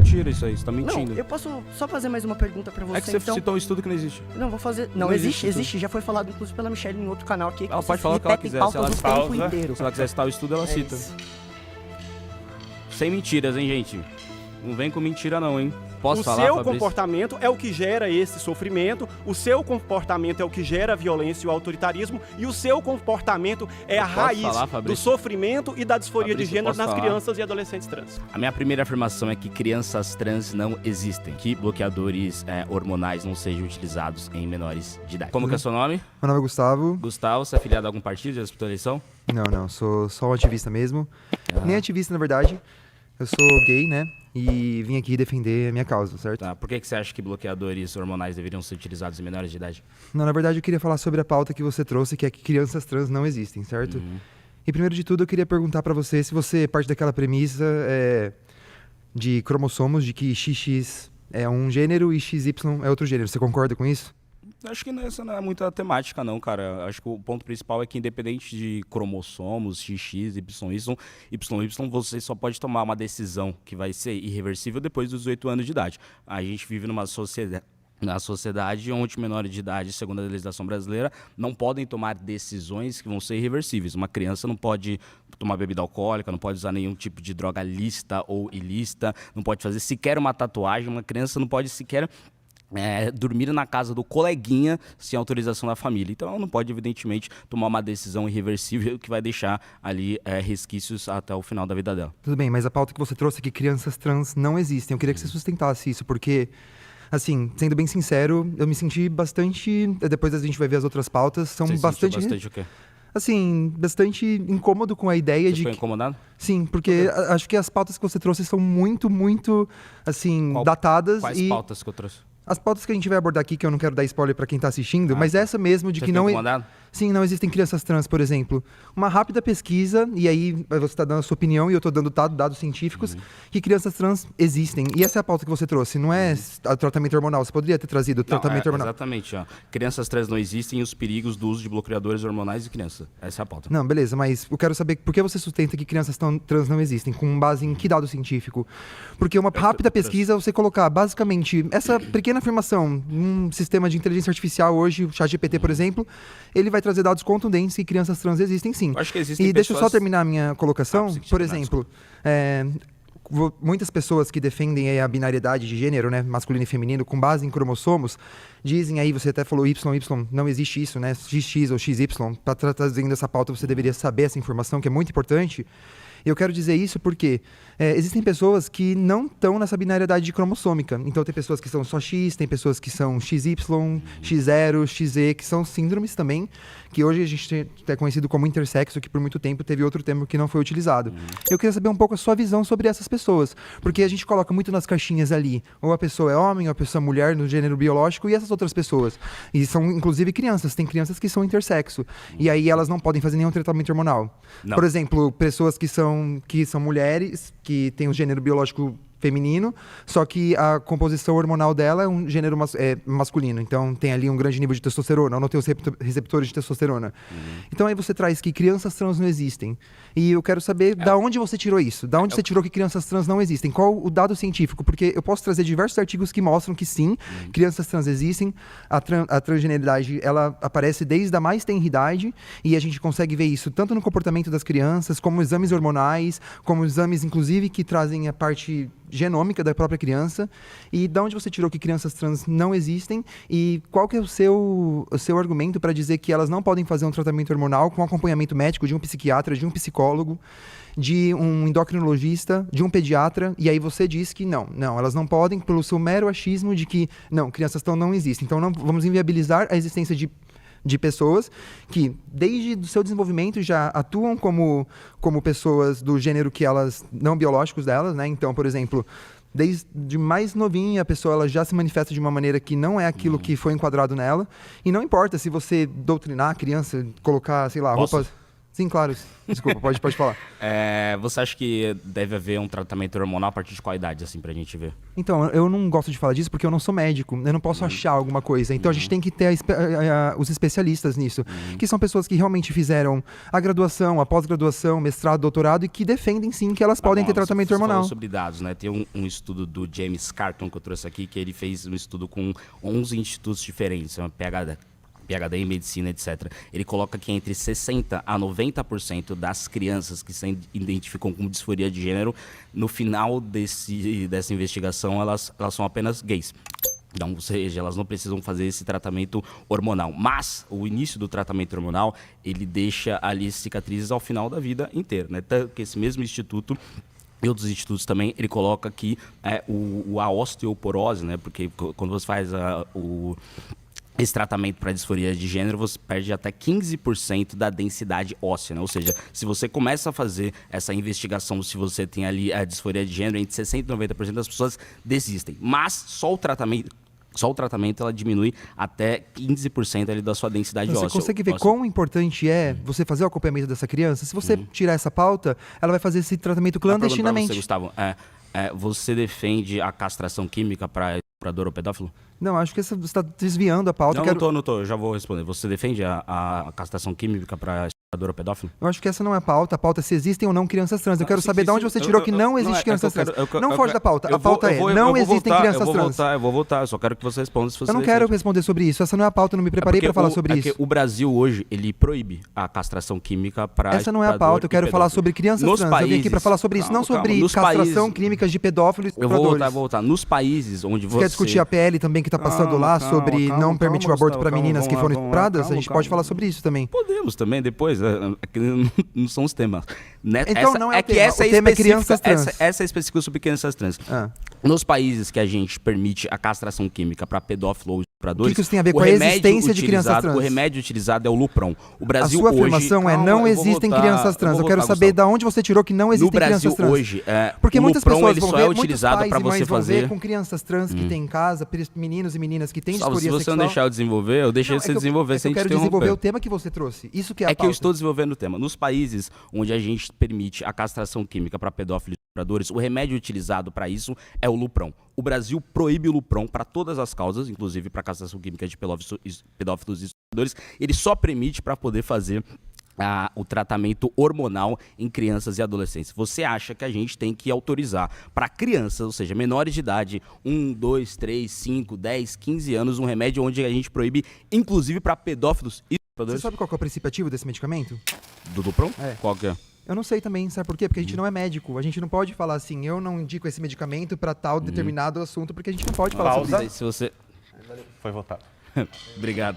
mentira isso aí, você tá mentindo. Não, eu posso só fazer mais uma pergunta pra você, É que você então? citou um estudo que não existe. Não, vou fazer... Não, Não existe, já foi falado inclusive pela Michelle em outro canal aqui. Que Ela vocês pode falar o que ela repetem quiser, se ela pautas o tempo pausa. inteiro. Se ela quiser citar o estudo, ela cita. isso. Sem mentiras, hein, gente? Não vem com mentira não, hein? Posso O falar, seu Fabrício? comportamento é o que gera esse sofrimento, o seu comportamento é o que gera a violência e o autoritarismo, e o seu comportamento é a Posso raiz falar, do Fabrício? sofrimento e da disforia Fabrício, de gênero posso nas falar? crianças e adolescentes trans. A minha primeira afirmação é que crianças trans não existem, que bloqueadores hormonais não sejam utilizados em menores de idade. Como que é o seu nome? Meu nome é Gustavo. Gustavo, você é afiliado a algum partido? Já disputou a eleição? Não, sou só um ativista mesmo. Nem ativista, na verdade. Eu sou gay, né? E vim aqui defender a minha causa, certo? Tá. Por que você acha que bloqueadores hormonais deveriam ser utilizados em menores de idade? Não, na verdade eu queria falar sobre a pauta que você trouxe, que é que crianças trans não existem, certo? E primeiro de tudo eu queria perguntar pra você se você parte daquela premissa de cromossomos, de que XX é um gênero e XY é outro gênero. Você concorda com isso? Acho que essa não é muita temática, não, cara. Acho que o ponto principal é que, independente de cromossomos, XX, YY, você só pode tomar uma decisão que vai ser irreversível depois dos 18 anos de idade. A gente vive numa sociedade onde menores de idade, segundo a legislação brasileira, não podem tomar decisões que vão ser irreversíveis. Uma criança não pode tomar bebida alcoólica, não pode usar nenhum tipo de droga lícita ou ilícita, não pode fazer sequer uma tatuagem, uma criança não pode sequer dormir na casa do coleguinha sem autorização da família. Então ela não pode, evidentemente, tomar uma decisão irreversível que vai deixar ali resquícios até o final da vida dela. Tudo bem, mas a pauta que você trouxe é que crianças trans não existem. Eu queria que você sustentasse isso, porque, assim, sendo bem sincero, eu me senti bastante... Depois a gente vai ver as outras pautas, são Você bastante... sentiu bastante o quê? Assim, bastante incômodo com a ideia Você de... ficou incomodado? Sim, porque acho que as pautas que você trouxe são muito, assim, datadas. Quais pautas que eu trouxe? As pautas que a gente vai abordar aqui, que eu não quero dar spoiler pra quem tá assistindo, mas essa mesmo de Você que ficou não... incomodado? Sim, não existem crianças trans, por exemplo. Uma rápida pesquisa, e aí você tá dando a sua opinião e eu tô dando dados científicos, que crianças trans existem. E essa é a pauta que você trouxe, não é o tratamento hormonal. Você poderia ter trazido o tratamento hormonal. Exatamente. Ó. Crianças trans não existem e os perigos do uso de bloqueadores hormonais em criança. Essa é a pauta. Não, beleza, mas eu quero saber por que você sustenta que crianças trans não existem, com base em que dado científico? Porque uma rápida pesquisa, você colocar basicamente essa pequena afirmação, um sistema de inteligência artificial hoje, o ChatGPT, por exemplo, ele vai trazer dados contundentes que crianças trans existem sim. Eu acho que existem E deixa eu só pessoas- terminar a minha colocação. sim, Por não, exemplo, muitas pessoas que defendem a binariedade de gênero, né, masculino e feminino, com base em cromossomos, dizem aí, você até falou YY, não existe isso, né, XX ou XY. Para trazendo essa pauta, você deveria saber essa informação, que é muito importante. Eu quero dizer isso porque existem pessoas que não estão nessa binariedade de cromossômica. Então tem pessoas que são só X, tem pessoas que são XY, X0, XZ, que são síndromes também, que hoje a gente é conhecido como intersexo, que por muito tempo teve outro termo que não foi utilizado. Eu queria saber um pouco a sua visão sobre essas pessoas, porque a gente coloca muito nas caixinhas ali, ou a pessoa é homem, ou a pessoa é mulher no gênero biológico, e essas outras pessoas. E são inclusive crianças, tem crianças que são intersexo, e aí elas não podem fazer nenhum tratamento hormonal. Não. Por exemplo, pessoas que são mulheres, que têm o gênero biológico feminino, só que a composição hormonal dela é um gênero masculino. Então tem ali um grande nível de testosterona, ou não tem os receptores de testosterona. Então aí você traz que crianças trans não existem. E eu quero saber da onde você tirou isso. Da onde você tirou que crianças trans não existem? Qual o dado científico? Porque eu posso trazer diversos artigos que mostram que sim, crianças trans existem. A transgeneridade, ela aparece desde a mais tenra idade, e a gente consegue ver isso tanto no comportamento das crianças, como exames hormonais, como exames, inclusive, que trazem a parte genômica da própria criança. E de onde você tirou que crianças trans não existem, e qual que é o seu argumento para dizer que elas não podem fazer um tratamento hormonal com acompanhamento médico de um psiquiatra, de um psicólogo, de um endocrinologista, de um pediatra, e aí você diz que não, elas não podem pelo seu mero achismo de que não, crianças trans não existem. Então não vamos inviabilizar a existência de pessoas que, desde o seu desenvolvimento, já atuam como pessoas do gênero que elas, não biológicos delas, né? Então, por exemplo, desde mais novinha, a pessoa ela já se manifesta de uma maneira que não é aquilo que foi enquadrado nela. E não importa se você doutrinar a criança, colocar, sei lá, Posso? roupas... Sim, claro. Desculpa, pode falar. Você acha que deve haver um tratamento hormonal a partir de qual idade, assim, pra gente ver? Então, eu não gosto de falar disso porque eu não sou médico, eu não posso achar alguma coisa. Então a gente tem que ter os especialistas nisso, que são pessoas que realmente fizeram a graduação, a pós-graduação, mestrado, doutorado e que defendem sim que elas podem ter tratamento hormonal. Falou sobre dados, né? Tem um estudo do James Carton que eu trouxe aqui, que ele fez um estudo com 11 institutos diferentes, uma PhD em medicina, etc. Ele coloca que entre 60% a 90% das crianças que se identificam com disforia de gênero, no final dessa investigação, elas são apenas gays. Então, ou seja, elas não precisam fazer esse tratamento hormonal. Mas o início do tratamento hormonal, ele deixa ali cicatrizes ao final da vida inteira, né? Tanto que esse mesmo instituto e outros institutos também, ele coloca que a osteoporose, né? Porque quando você faz esse tratamento para disforia de gênero, você perde até 15% da densidade óssea, né? Ou seja, se você começa a fazer essa investigação, se você tem ali a disforia de gênero, entre 60% e 90% das pessoas desistem. Mas só o tratamento ela diminui até 15% ali da sua densidade óssea. Você consegue ver quão importante é você fazer o acompanhamento dessa criança? Se você tirar essa pauta, ela vai fazer esse tratamento clandestinamente. Você, Gustavo, você defende a castração química para estuprador ou pedófilo? Não, acho que você está desviando a pauta. Não tô, já vou responder. Você defende a castração química para estuprador ou pedófilo? Eu acho que essa não é a pauta. A pauta é se existem ou não crianças trans. Eu quero saber de onde você tirou que não existe crianças trans. Não foge da pauta. A pauta é, não existem crianças trans. Eu vou voltar, eu só quero que você responda se você Eu não quero responder sobre isso. Essa não é a pauta, eu não me preparei para falar sobre isso. O Brasil hoje, ele proíbe a castração química para essa não é a pauta, eu quero falar sobre crianças trans. Eu vim aqui para falar sobre isso, não sobre castração química de pedófilos e estupradores. Eu vou voltar. Nos países onde você... Você quer discutir a PL também que está passando lá sobre não permitir o aborto para meninas que foram estupradas? A gente pode falar sobre isso também. Podemos também, depois. Não são os temas. Então não é o tema. Essa o tema é crianças trans. Essa é específica sobre crianças trans. Nos países que a gente permite a castração química para pedófilo ou estupradores... O que isso tem a ver com a existência de crianças trans? O remédio utilizado é o Lupron. O Brasil hoje... A sua afirmação é não existem crianças trans. Eu quero saber de onde você tirou que não existem crianças trans. No Brasil hoje, porque muitas pessoas ele só é utilizado para você fazer... com crianças trans que tem em casa, meninos e meninas que têm disforia sexual. Se você não deixar eu desenvolver, eu deixei você desenvolver sem te interromper. Eu quero desenvolver o tema que você trouxe. Isso que é a pauta. Que eu estou desenvolvendo o tema. Nos países onde a gente permite a castração química para pedófilos e estupradores, o remédio utilizado para isso é o Lupron. O Brasil proíbe o Lupron para todas as causas, inclusive para a castração química de pedófilos e estupradores. Ele só permite para poder fazer o tratamento hormonal em crianças e adolescentes. Você acha que a gente tem que autorizar para crianças, ou seja, menores de idade, 1, 2, 3, 5, 10, 15 anos, um remédio onde a gente proíbe, inclusive para pedófilos e estupradores? Você sabe qual é o princípio ativo desse medicamento? Do Lupron? Qual que é? Eu não sei também, sabe por quê? Porque a gente não é médico. A gente não pode falar assim, eu não indico esse medicamento para tal determinado assunto, porque a gente não pode falar sobre isso. Se você... Foi votado. Obrigado.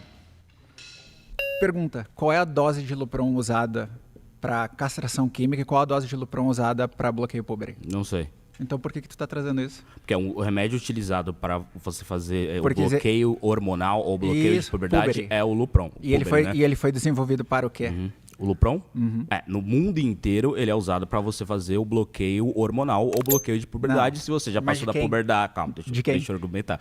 Pergunta, qual é a dose de Lupron usada para castração química e qual a dose de Lupron usada para bloqueio puber? Não sei. Então por que tu tá trazendo isso? Porque é o remédio utilizado para você fazer o bloqueio hormonal ou bloqueio de puberdade é o Lupron. E ele foi desenvolvido para o quê? O Lupron? No mundo inteiro ele é usado para você fazer o bloqueio hormonal ou bloqueio de puberdade. Se você já passou da puberdade... Calma, deixa eu argumentar.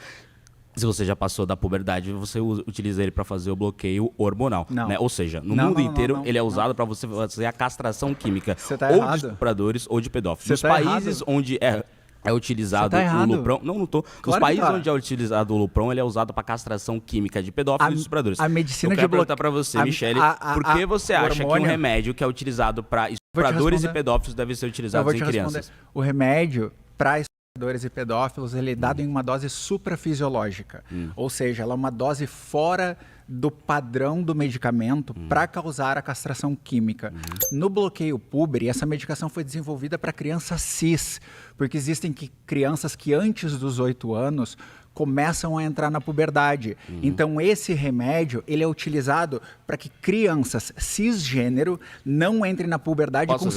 Se você já passou da puberdade, você utiliza ele para fazer o bloqueio hormonal. Né? Ou seja, no mundo inteiro ele é usado para você fazer a castração química ou de estupradores ou de pedófilos. Nos países onde é utilizado o Lupron... Não tô. Nos países onde é utilizado o Lupron, ele é usado para castração química de pedófilos e estupradores. A medicina eu quero perguntar para você, Michele, por que você acha que um remédio que é utilizado para estupradores e pedófilos deve ser utilizado em crianças? O remédio para estupradores e pedófilos, ele é dado em uma dose suprafisiológica. Ou seja, ela é uma dose fora do padrão do medicamento para causar a castração química. No bloqueio puber, essa medicação foi desenvolvida para crianças cis, porque existem crianças que antes dos 8 anos começam a entrar na puberdade. Então, esse remédio, ele é utilizado para que crianças cisgênero não entrem na puberdade com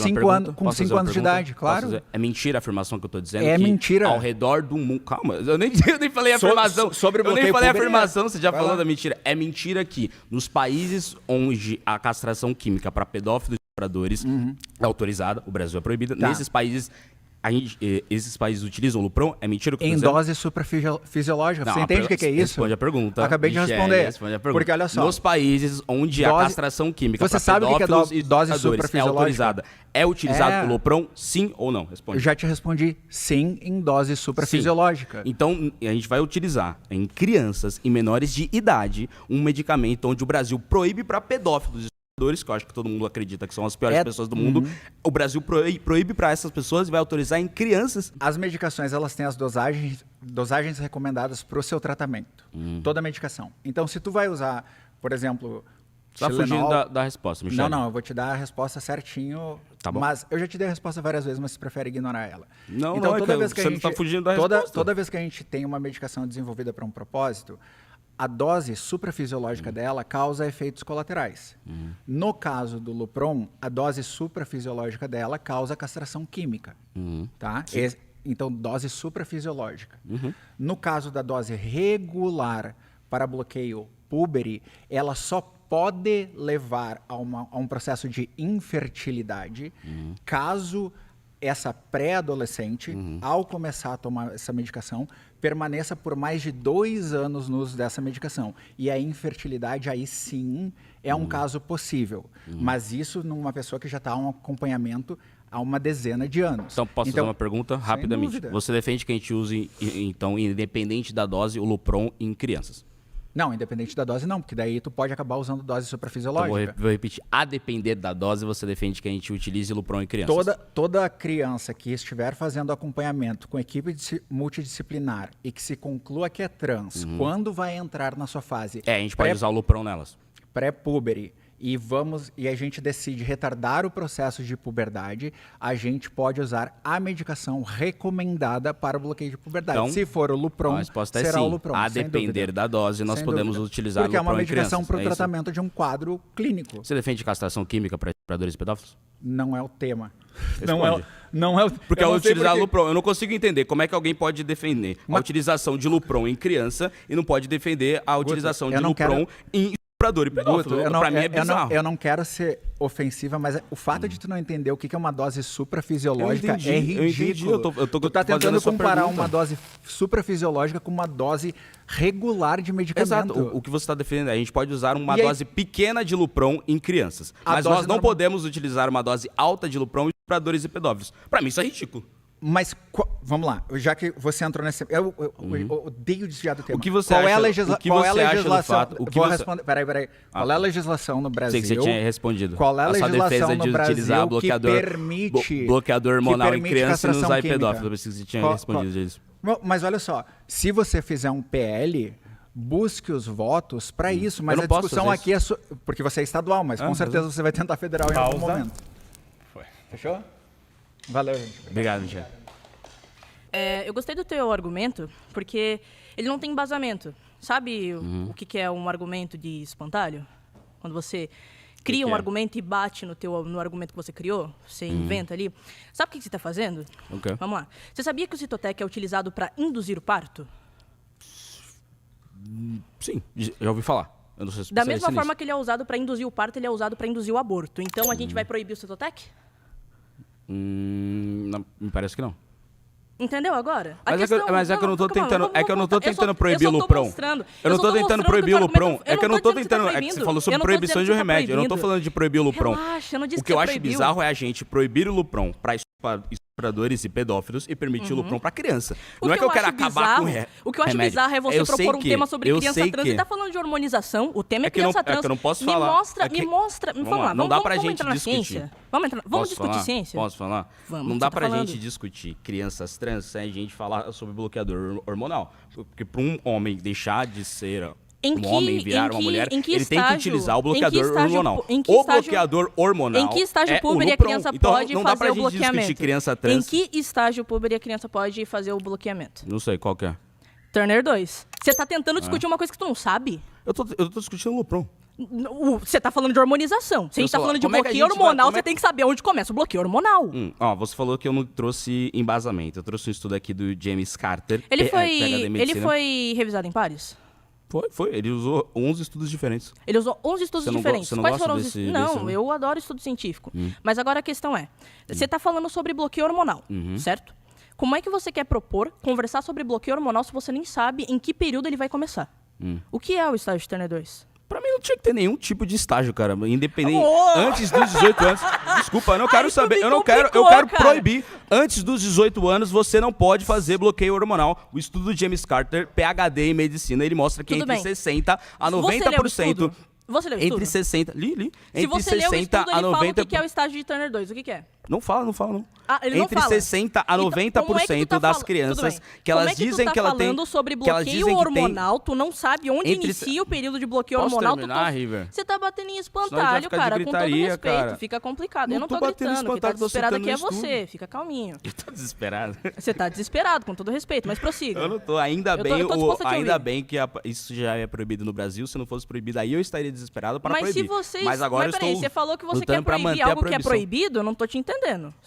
5 anos de idade, claro. É mentira a afirmação que eu estou dizendo? É mentira. Ao redor do mundo... Calma, eu nem falei a afirmação. Sobre o bloqueio eu nem falei a afirmação, você já falou da mentira. É mentira que nos países onde a castração química para pedófilos e estupradores é autorizada, o Brasil é proibida, nesses países esses países utilizam o Lupron? É mentira o que eu Em tô dizendo? dose suprafisiológica. Não, Você entende o que é isso? Responde a pergunta. Acabei de Michele, responder. responde a pergunta. Porque olha só. Nos países onde a Dose- castração química Você para sabe o que é pedófilos e dose ditadores é suprafisiológica? autorizada. É utilizado É. o Lupron, sim ou não? Eu Responde. já te respondi sim em dose suprafisiológica. Então, a gente vai utilizar em crianças e menores de idade um medicamento onde o Brasil proíbe para pedófilos e estupradores, que eu acho que todo mundo acredita que são as piores pessoas do mundo. O Brasil proíbe para essas pessoas e vai autorizar em crianças. As medicações, elas têm as dosagens recomendadas para o seu tratamento. Toda medicação. Então, se tu vai usar, por exemplo, Você tá fugindo Tilenol- da resposta, Michele. Não, eu vou te dar a resposta certinho. Tá bom. Mas eu já te dei a resposta várias vezes, mas você prefere ignorar ela. Não, então, não, é toda que vez que a você não gente, tá fugindo da toda, resposta. toda vez que a gente tem uma medicação desenvolvida para um propósito, a dose suprafisiológica dela causa efeitos colaterais. No caso do Lupron, a dose suprafisiológica dela causa castração química. Tá? Então, dose suprafisiológica. No caso da dose regular para bloqueio púbere, ela só pode levar a um processo de infertilidade caso essa pré-adolescente, ao começar a tomar essa medicação, permaneça por mais de 2 anos no uso dessa medicação. E a infertilidade, aí sim, é um caso possível. Mas isso numa pessoa que já está um acompanhamento há uma dezena de anos. Então, posso fazer uma pergunta rapidamente? dúvida. Você defende que a gente use, então, independente da dose, o Lupron em crianças? Não, independente da dose não, porque daí tu pode acabar usando dose Então, suprafisiológica. vou repetir. A depender da dose, você defende que a gente utilize Lupron em crianças? Toda criança que estiver fazendo acompanhamento com equipe multidisciplinar e que se conclua que é trans, quando vai entrar na sua fase A gente pode usar o Lupron nelas. pré-púbere e a gente decide retardar o processo de puberdade, a gente pode usar a medicação recomendada para o bloqueio de puberdade. Então, Se for o Lupron, a resposta é será sim. o Lupron. A sem depender dúvida. da dose, nós Sem podemos dúvida. utilizar Porque é Lupron uma em medicação crianças. para o É isso? tratamento de um quadro clínico. Você defende castração química para estupradores e pedófilos? Não é o tema. Responde. Não é o Porque eu ao não sei utilizar porque- Lupron, eu não consigo entender como é que alguém pode defender a utilização de Lupron em criança e não pode defender a utilização de eu não Lupron em estuprador e pedófilo. Guto, Pra mim é bizarro. eu não quero ser ofensiva, mas o fato de tu não entender o que é uma dose suprafisiológica Eu entendi, é eu ridículo. entendi, eu tô tu tá fazendo tentando a sua comparar pergunta. uma dose suprafisiológica com uma dose regular de medicamento. Exato. O que você está defendendo é a gente pode usar uma E aí- dose pequena de Lupron em crianças. A Mas dose nós não normal. podemos utilizar uma dose alta de Lupron em estupradores e pedófilos. Pra mim isso é ridículo. Mas, vamos lá, já que você entrou nesse... Eu odeio desviar do tema. O que você qual é a acha- o que qual é a você acha do legislação... fato- o que Vou você- responder... Peraí. Qual é a legislação no Brasil... Sei que você tinha respondido. Qual é a A sua legislação defesa no de Brasil utilizar bloqueador, que permite... bloqueador hormonal que em permite criança e não castração usar em química? pedófilo. Eu pensei que você tinha respondido isso. Mas olha só, se você fizer um PL, busque os votos para isso, mas Eu não a posso discussão fazer aqui é... Porque você é estadual, mas com certeza você vai tentar federal em algum Pausa. momento. Fechou? Valeu, gente. Obrigado, Michele. Eu gostei do teu argumento, porque ele não tem embasamento. Sabe o que é um argumento de espantalho? Quando você cria que um é? argumento e bate no argumento que você criou, você inventa ali. Sabe o que você está fazendo? O quê? Vamos lá. Você sabia que o Citotec é utilizado para induzir o parto? Sim, já ouvi falar. Eu não sou Da especialista mesma nisso. forma que ele é usado para induzir o parto, ele é usado para induzir o aborto. Então a gente vai proibir o Citotec? Não, me parece que não. Entendeu agora? Mas é que eu não tô tentando, proibir o Eu só tô Lupron. mostrando. Eu não só tô tô tentando mostrando proibir que o teu Lupron. argumento- É que eu não tô dizendo que tá tentando, é que você proibindo. falou sobre Eu não tô proibição dizendo de um que tá remédio. Eu não tô proibindo. falando de proibir o Lupron. Relaxa, eu não disse O que que eu você acho proibiu. bizarro é a gente proibir o Lupron para estupradores e pedófilos e permitir o Lupron para criança. O Não é que eu acho quero acabar com bizarro- O que eu acho remédio. bizarro é você Eu sei propor um que- tema sobre eu criança sei trans que- e tá falando de hormonização. O tema é, É que eu não- criança é que trans. eu não posso me falar. Mostra, É que- me mostra. Vamos Vamos lá, lá, não dá pra vamos gente entrar na discutir. ciência. Vamos Posso discutir falar? ciência? Posso falar? Vamos, Não você dá tá pra falando. gente discutir crianças trans sem a gente falar sobre bloqueador hormonal. Porque para um homem deixar de ser um homem e virar uma mulher, ele tem que utilizar o bloqueador hormonal. O bloqueador hormonal Em que estágio é o púber a Lupron. criança Então, pode não dá pra fazer o gente discutir bloqueamento? criança trans. Em que estágio púber a criança pode fazer o bloqueamento? Não sei, qual que é? Turner 2. Você tá tentando discutir uma coisa que tu não sabe? Eu tô discutindo o Lupron. Você tá falando de hormonização. Se a gente tá Pessoal, falando de como é que a bloqueio gente vai- hormonal, como é- você tem que saber onde começa o bloqueio hormonal. Você falou que eu não trouxe embasamento. Eu trouxe um estudo aqui do James Carter. Ele PhD em foi medicina. revisado em pares? Foi. Ele usou 11 estudos diferentes. Ele usou 11 estudos Você não diferentes. você não Quais gosta foram os desse- estudos? Não, desse, né? eu adoro estudo científico. Mas agora a questão é, você está falando sobre bloqueio hormonal, certo? Como é que você quer propor conversar sobre bloqueio hormonal se você nem sabe em que período ele vai começar? O que é o estágio de Turner 2? Pra mim não tinha que ter nenhum tipo de estágio, cara. Independente. Amor! Antes dos 18 anos. Desculpa, eu não quero Aí tu saber. me Eu quero complicou, cara. proibir. Antes dos 18 anos, você não pode fazer bloqueio hormonal. O estudo do James Carter, PhD em medicina, ele mostra que Tudo entre bem. 60 a Você leu o 90%. estudo? Você leu o Entre estudo? 60. Li. Se Entre você leu o 60 estudo, a ele fala 90%. o que é o estágio de Turner 2. O que é? Não fala, não. Ah, ele não Entre fala. 60 a Então, 90% como é que tu tá das Tudo crianças bem. que elas Como é que dizem tu tá que ela tem. falando sobre que elas bloqueio dizem que tem- hormonal, tu não sabe onde Entre- inicia o período de bloqueio Posso hormonal. terminar, River? Você tá batendo em Senão a espantalho, gente vai ficar de cara, com todo gritaria, respeito. cara. Fica complicado. Não Eu não tô tô batendo gritando, quem tá espantalho, tô desesperado sentando aqui é no você. estudo. Fica calminho. Tá desesperado. Você tá desesperado, com todo respeito, mas prossiga. Eu não tô. Ainda Eu tô- bem, eu tô disposta a te ainda ouvir. bem que isso já é proibido no Brasil. Se não fosse proibido, aí eu estaria desesperado para Mas proibir. se vocês. Mas agora eu peraí, estou você falou que você quer lutando pra proibir manter a algo que é proibição. proibido? Eu não tô te entendendo.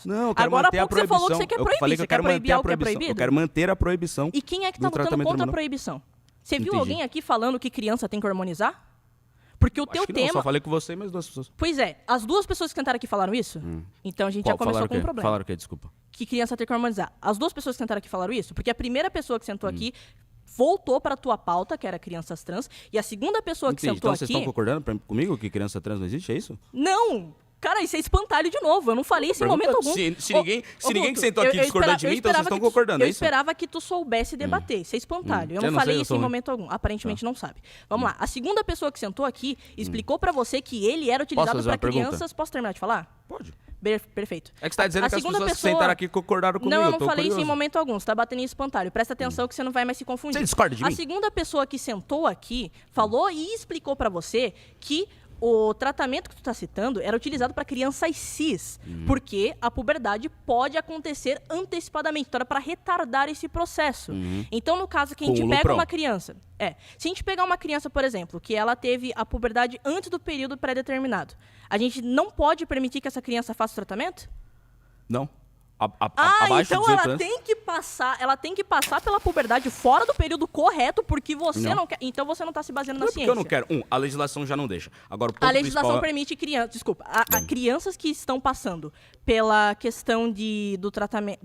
Não, eu quero Agora há manter a pouco você proibição. falou que você quer Eu proibir. falei que Você eu quero quer proibir manter a algo que é proibição. proibido? Eu quero manter a proibição. E quem é que do tá lutando tratamento contra a hormonal. proibição? Você viu Entendi. alguém aqui falando que criança tem que hormonizar? Porque o teu Acho que não, tema. só falei com você e mais 2 pessoas. Pois é, as duas pessoas que tentaram aqui falaram isso? Então a gente já Qual? começou Falaram com o um quê? problema. Falaram o quê? Desculpa. Que criança tem que hormonizar. As duas pessoas que tentaram aqui falaram isso? Porque a primeira pessoa que sentou aqui voltou para a tua pauta, que era crianças trans, e a segunda pessoa que Entendi. sentou Então vocês estão aqui. concordando comigo que criança trans não existe? É isso? Não! Cara, isso é espantalho de novo. Eu não falei isso em momento algum. Se Ô, ninguém Guto, que sentou aqui eu discordou de mim, então vocês estão concordando, é Eu isso? esperava que tu soubesse debater. Isso é espantalho. Eu Eu não não falei sei, eu isso sou em ruim. momento algum. Aparentemente não sabe. Vamos lá. A segunda pessoa que sentou aqui explicou pra você que ele era utilizado fazer pra uma pergunta? crianças. Posso terminar de falar? Pode. Perfeito. É que você tá dizendo A que as segunda pessoas que pessoa- sentaram aqui concordaram comigo. Não, eu eu não tô falei isso em curioso. momento algum. Você tá batendo em espantalho. Presta atenção que você não vai mais se confundir. Você discorda de A mim? segunda pessoa que sentou aqui falou e explicou pra você que o tratamento que tu tá citando era utilizado para crianças cis, porque a puberdade pode acontecer antecipadamente, então era para retardar esse processo. Então, no caso que a Com gente o pega Lupron. uma criança, se a gente pegar uma criança, por exemplo, que ela teve a puberdade antes do período pré-determinado, a gente não pode permitir que essa criança faça o tratamento? Não. Ah, Abaixo então de 18 ela anos. tem que passar pela puberdade fora do período correto, porque você Não. não quer. Então você não tá se baseando Não na é porque ciência. eu não quero. A legislação já não deixa. Agora, o ponto A legislação principal permite crianças, desculpa, a crianças que estão passando pela questão do tratamento,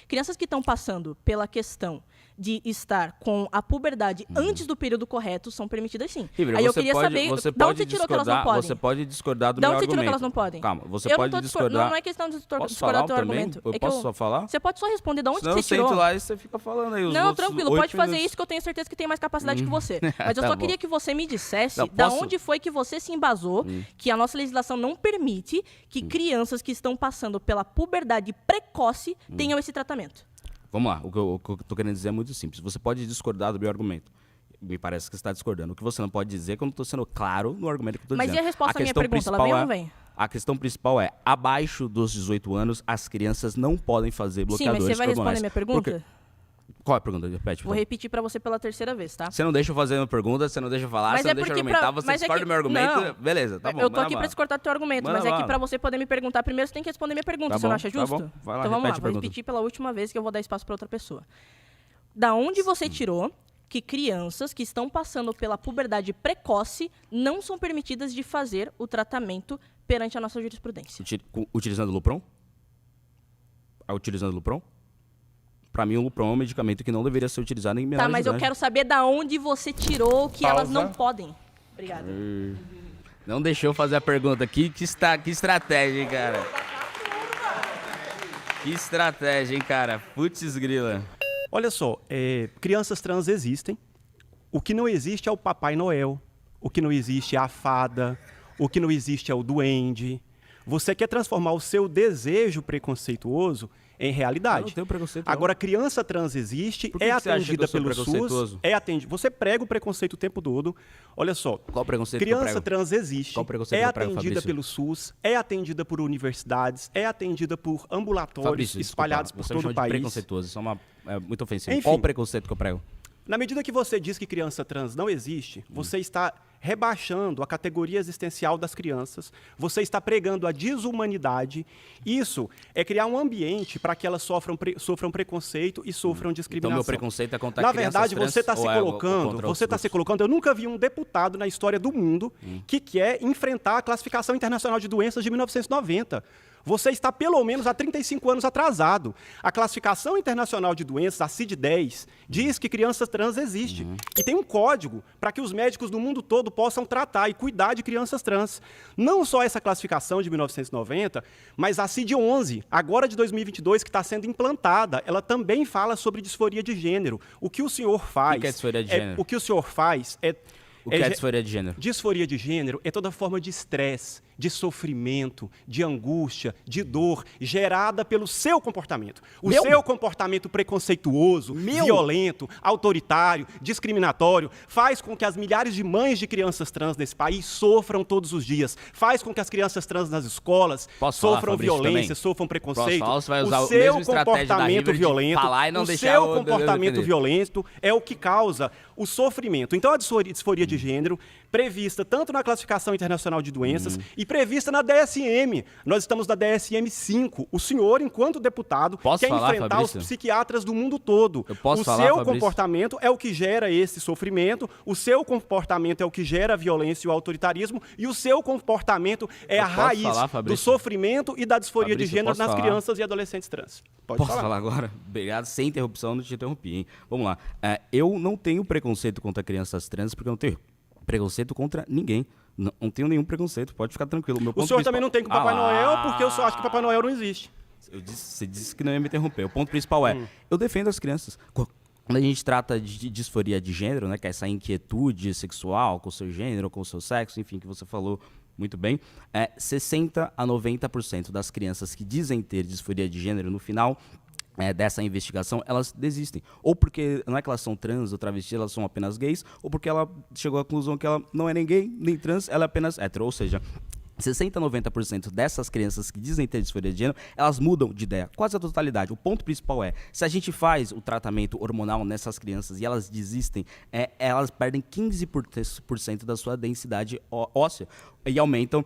crianças que estão passando pela questão de estar com a puberdade antes do período correto são permitidas sim. River, Aí eu você queria pode, saber, você da onde pode você tirou que elas não discordar, podem? Você pode discordar do Da meu onde você tirou que argumento. elas não podem? Calma, você Eu pode não tô discordar. Não é questão de Posso discordar falar do teu também? argumento. Eu É que posso só falar? Você pode só responder de onde Senão que eu você tirou. sento lá e você fica falando aí os Não, outros tranquilo, 8 pode fazer minutos. isso que eu tenho certeza que tem mais capacidade que você. Mas eu Tá só bom. queria que você me dissesse Não, da posso? onde foi que você se embasou que a nossa legislação não permite que crianças que estão passando pela puberdade precoce tenham esse tratamento. Vamos lá, o que eu tô querendo dizer é muito simples. Você pode discordar do meu argumento. Me parece que você está discordando. O que você não pode dizer é que eu não estou sendo claro no argumento que eu estou Mas dizendo. e a resposta à minha questão pergunta? Ela principal vem ou não vem? A questão principal é, abaixo dos 18 anos, as crianças não podem fazer Sim, bloqueadores mas você vai responder hormonais. minha pergunta? Por quê? Qual é a pergunta? Repete, por Vou favor. repetir pra você pela terceira vez, tá? Você não deixa eu fazer uma pergunta, você não deixa eu falar, Mas você é não deixa eu porque argumentar, pra- você mas é discorda que- do meu argumento, não. beleza, tá bom. Eu tô manda aqui pra bala. discordar do teu argumento, Manda mas é que bala. pra você poder me perguntar, primeiro você tem que responder minha pergunta, Tá você não bom, acha tá justo? bom. Vai lá, Então vamos lá, repete a vou pergunta. repetir pela última vez que eu vou dar espaço pra outra pessoa. Da onde você tirou que crianças que estão passando pela puberdade precoce não são permitidas de fazer o tratamento perante a nossa jurisprudência? Utilizando o Lupron? Utilizando o Lupron? Pra mim, o Lupron é um medicamento que não deveria ser utilizado em menores Tá, mas de eu idade. quero saber da onde você tirou que elas Pausa. não podem. Obrigada. Não deixou eu fazer a pergunta. Que estratégia, hein, cara? Que estratégia, hein, cara? Putz grila. Olha só, crianças trans existem. O que não existe é o Papai Noel. O que não existe é a fada. O que não existe é o duende. Você quer transformar o seu desejo preconceituoso em realidade. Eu não tenho preconceito, não. Agora, criança trans existe, Por que é que você acha que atendida eu sou pelo SUS, preconceituoso? é atendida. Você prega o preconceito o tempo todo. Olha só, Qual preconceito que eu criança prego? trans existe, Qual preconceito é que eu prego, atendida Fabrício? pelo SUS, é atendida por universidades, é atendida por ambulatórios Fabrício, espalhados desculpa, por você todo me o chama de país. preconceituoso, isso é muito ofensivo. Enfim. Qual o preconceito que eu prego? Na medida que você diz que criança trans não existe, você está rebaixando a categoria existencial das crianças, você está pregando a desumanidade. Isso é criar um ambiente para que elas sofram preconceito e sofram discriminação. Então, meu preconceito é contra Na crianças verdade, trans, você está ou se é colocando, contra você está outros se colocando. Eu nunca vi um deputado na história do mundo que quer enfrentar a classificação internacional de doenças de 1990. Você está pelo menos há 35 anos atrasado. A classificação internacional de doenças, a CID-10, diz que crianças trans existe. E tem um código para que os médicos do mundo todo possam tratar e cuidar de crianças trans. Não só essa classificação de 1990, mas a CID-11, agora de 2022, que está sendo implantada, ela também fala sobre disforia de gênero. O que o senhor faz... O que é disforia de gênero? O que o senhor faz é... O que é disforia de gênero? Disforia de gênero é toda forma de estresse, de sofrimento, de angústia, de dor, gerada pelo seu comportamento. O seu comportamento preconceituoso, violento, autoritário, discriminatório, faz com que as milhares de mães de crianças trans nesse país sofram todos os dias. Faz com que as crianças trans nas escolas sofram violência, sofram preconceito. Posso falar? Você vai usar O a seu mesma estratégia da comportamento River de violento, falar e não o deixar seu o comportamento defender. violento é o que causa o sofrimento. Então, a disforia de gênero, prevista tanto na Classificação Internacional de Doenças e prevista na DSM. Nós estamos na DSM-5. O senhor, enquanto deputado, Posso quer falar, enfrentar Fabrício? os psiquiatras do mundo todo. Eu posso o falar, seu Fabrício? comportamento é o que gera esse sofrimento, o seu comportamento é o que gera a violência e o autoritarismo, e o seu comportamento é a posso raiz falar, do Fabrício? sofrimento e da disforia Fabrício, de gênero posso nas falar? crianças e adolescentes trans. Pode Posso falar agora? Obrigado. Sem interrupção, não te interrompi, hein? Vamos lá. Eu não tenho preconceito contra crianças trans, porque eu não tenho preconceito contra ninguém. Não tenho nenhum preconceito, pode ficar tranquilo. O senhor também não tem com o Papai Noel, porque eu só acho que Papai Noel não existe. Você disse que não ia me interromper. O ponto principal é, eu defendo as crianças. Quando a gente trata de disforia de gênero, né, que é essa inquietude sexual com o seu gênero, com o seu sexo, enfim, que você falou muito bem, 60 a 90% das crianças que dizem ter disforia de gênero, no final dessa investigação, elas desistem. Ou porque não é que elas são trans ou travesti, elas são apenas gays, ou porque ela chegou à conclusão que ela não é nem gay, nem trans, ela é apenas hétero. Ou seja, 60 a 90% dessas crianças que dizem ter disforia de gênero, elas mudam de ideia, quase a totalidade. O ponto principal é, se a gente faz o tratamento hormonal nessas crianças e elas desistem, elas perdem 15% da sua densidade óssea e aumentam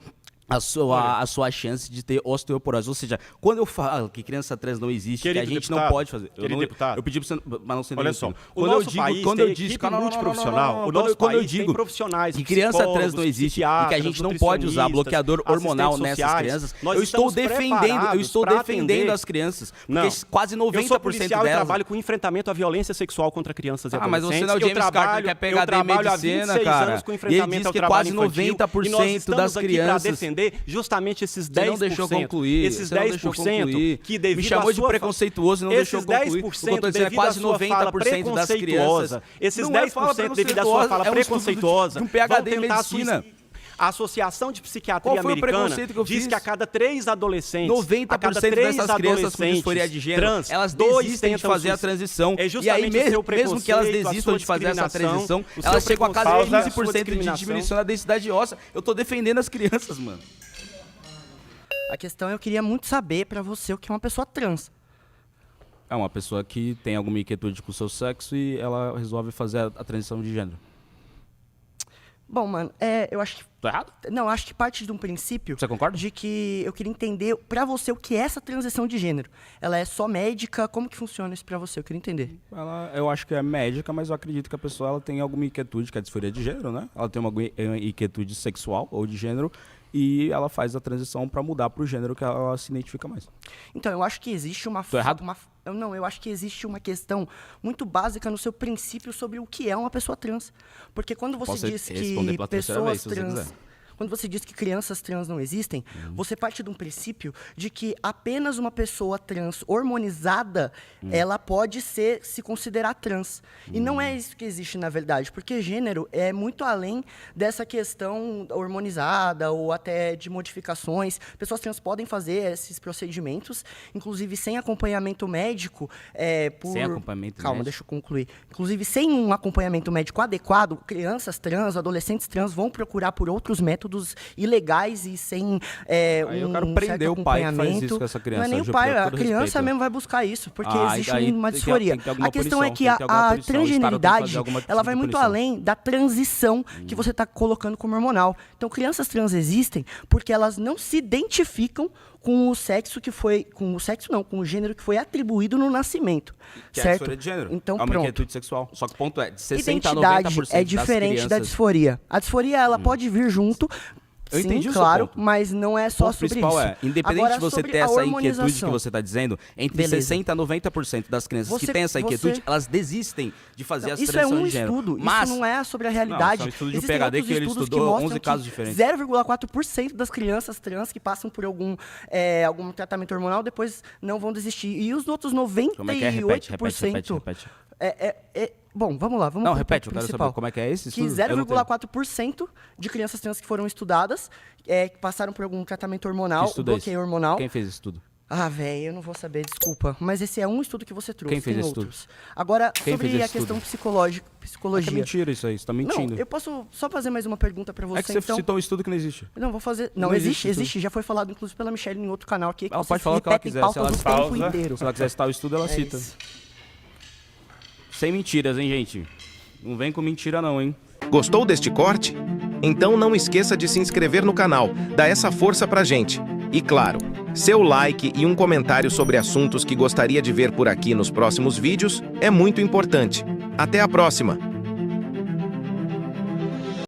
a sua chance de ter osteoporose. Ou seja, quando eu falo que criança trans não existe, que a gente não pode fazer. Deputado, eu pedi pra você, mas não ser olha só, quando eu digo multiprofissional, quando eu digo profissionais, que criança trans não existe e que a gente não pode usar bloqueador hormonal nessas crianças, eu estou defendendo as crianças, porque quase 90% eu sou policial delas... e trabalho com enfrentamento à violência sexual contra crianças e mas adolescentes. você não é o James Carter, que é PhD em medicina, cara. E ele diz que quase 90% das crianças... Justamente esses 10%. Você não deixou concluir. Esses 10% que devido me chamou de preconceituoso e não deixou concluir. Esses 10% eu tô dizendo, devido à sua fala preconceituosa. Esses 10% devido à sua fala preconceituosa. De um PhD em medicina. A Associação de Psiquiatria Americana diz que a cada 3 adolescentes, 90% dessas crianças com disforia de gênero, trans, elas desistem de fazer a transição. E aí, mesmo que elas desistam de fazer essa transição, elas chegam a cada 15% de diminuição da densidade óssea. Eu tô defendendo as crianças, mano. A questão eu queria muito saber pra você o que é uma pessoa trans. É uma pessoa que tem alguma inquietude com o seu sexo e ela resolve fazer a transição de gênero. Bom, mano, eu acho que... Tô errado? Não, acho que parte de um princípio... Você concorda? De que eu queria entender pra você o que é essa transição de gênero. Ela é só médica? Como que funciona isso pra você? Eu queria entender. Eu acho que é médica, mas eu acredito que a pessoa ela tem alguma inquietude, que é a disforia de gênero, né? Ela tem uma inquietude sexual ou de gênero e ela faz a transição pra mudar pro gênero que ela se identifica mais. Então, eu acho que existe uma... Tô errado? Não, eu acho que existe uma questão muito básica no seu princípio sobre o que é uma pessoa trans. Porque quando você diz que pessoas trans... Quando você diz que crianças trans não existem, você parte de um princípio de que apenas uma pessoa trans hormonizada, ela pode se considerar trans. E não é isso que existe na verdade, porque gênero é muito além dessa questão hormonizada ou até de modificações. Pessoas trans podem fazer esses procedimentos, inclusive sem acompanhamento médico. Sem acompanhamento Calma, médico? deixa eu concluir. Inclusive, sem um acompanhamento médico adequado, crianças trans, adolescentes trans vão procurar por outros métodos métodos ilegais e sem Aí eu quero prender o pai que faz isso com essa criança. Não é nem o pai, a criança mesmo vai buscar isso, porque existe uma disforia. A questão é que a transgeneridade, ela vai muito além da transição que você está colocando como hormonal. Então, crianças trans existem porque elas não se identificam com o sexo que foi... Com o sexo não, com o gênero que foi atribuído no nascimento. Que certo? É a disforia de gênero. Então, é uma inquietude sexual. Só que o ponto é, de 60 a 90% identidade é diferente da disforia. A disforia, ela pode vir junto... Eu entendi, sim, claro, ponto. mas não é só sobre isso. Independente de você ter essa inquietude que você está dizendo, entre 60% a 90% das crianças que têm essa inquietude, elas desistem de fazer essa transição de gênero. Estudo, mas isso não é sobre a realidade. Não, é um estudo de PhD que ele estudou 11 casos diferentes. 0,4% das crianças trans que passam por algum tratamento hormonal depois não vão desistir. E os outros 98%... Como é que é? Repete. Bom, vamos lá. Não, repete, eu quero saber como é que é esse estudo. Que 0,4% de crianças trans que foram estudadas, que passaram por algum tratamento hormonal, bloqueio hormonal. Quem fez esse estudo? Ah, velho, eu não vou saber, desculpa. Mas esse é um estudo que você trouxe. Quem fez tem esse outros. estudo? Agora, Quem sobre a questão psicologia. É mentira isso aí, você tá mentindo. Não, eu posso só fazer mais uma pergunta pra você, É que você citou um estudo que não existe. Não, vou fazer... Não, existe. Já foi falado, inclusive, pela Michelle em outro canal aqui. Ela pode falar o que ela quiser. Se ela quiser citar o estudo, ela cita. Isso. Sem mentiras, hein, gente? Não vem com mentira não, hein? Gostou deste corte? Então não esqueça de se inscrever no canal, dá essa força pra gente. E claro, seu like e um comentário sobre assuntos que gostaria de ver por aqui nos próximos vídeos é muito importante. Até a próxima!